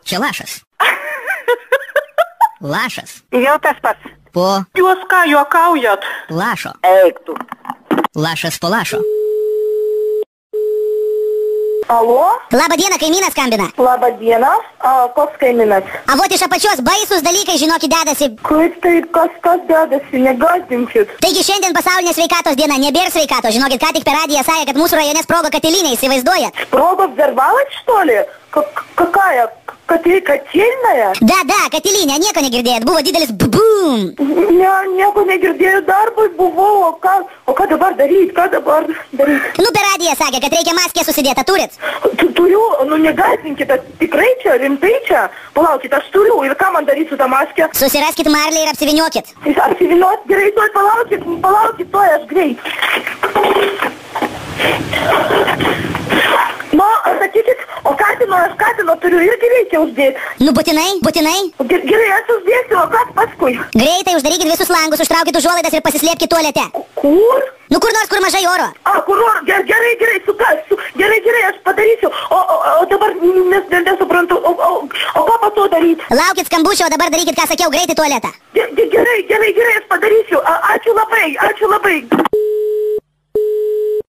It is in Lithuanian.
Čia lašas. Lašas. Jau tas pats. Po Jūs ką juokaujat? lašo. Eik tu. Lašas po lašo. Alô? Labą dieną, kaimynas skambina. Labą dieną. Koks kaimynas? A vot iš apačios baisus dalykai, žinokit, dedasi. Kaip tai, kas dedasi, negąsdinkit. Taigi šiandien pasaulinė sveikatos diena, nebėr sveikatos. Žinokit, ką tik per radiją sakė, kad mūsų rajone sprogo katilinė, įsivaizduojat? Спроба взорвалась, что ли? Какая? Котельная? Da, katilinė, nieko negirdėjot, buvo didelis bum. Nieko negirdėjau, darbui buvau, o ką dabar daryt, Nu, per radiją sakė, kad reikia maskę susidėti, turit? Turiu, nu negąsdinkit, tikrai čia, rimtai čia? Palaukit, aš turiu, ir ką man daryt su tą maskę? Susiraskit marlę ir apsiviniokit. Apsiviniot, gerai, tuoj palaukit, tuoj aš greit. Nu, sakykit, o katino turiu irgi reikia uždėti. Nu, būtinai. Gerai, aš uždėsiu, o kas paskui? Greitai uždarykit visus langus, užtraukit užuolaidas ir pasislėpkit tualete. Kur? Nu, kur nors, kur mažai oro. Kur oro? Gerai, gerai, aš padarysiu. O dabar nesuprantu, o ką po to daryti? Laukit skambučio, o dabar darykit, ką sakiau, greitai tualetą. Gerai, aš padarysiu. Ačiū labai.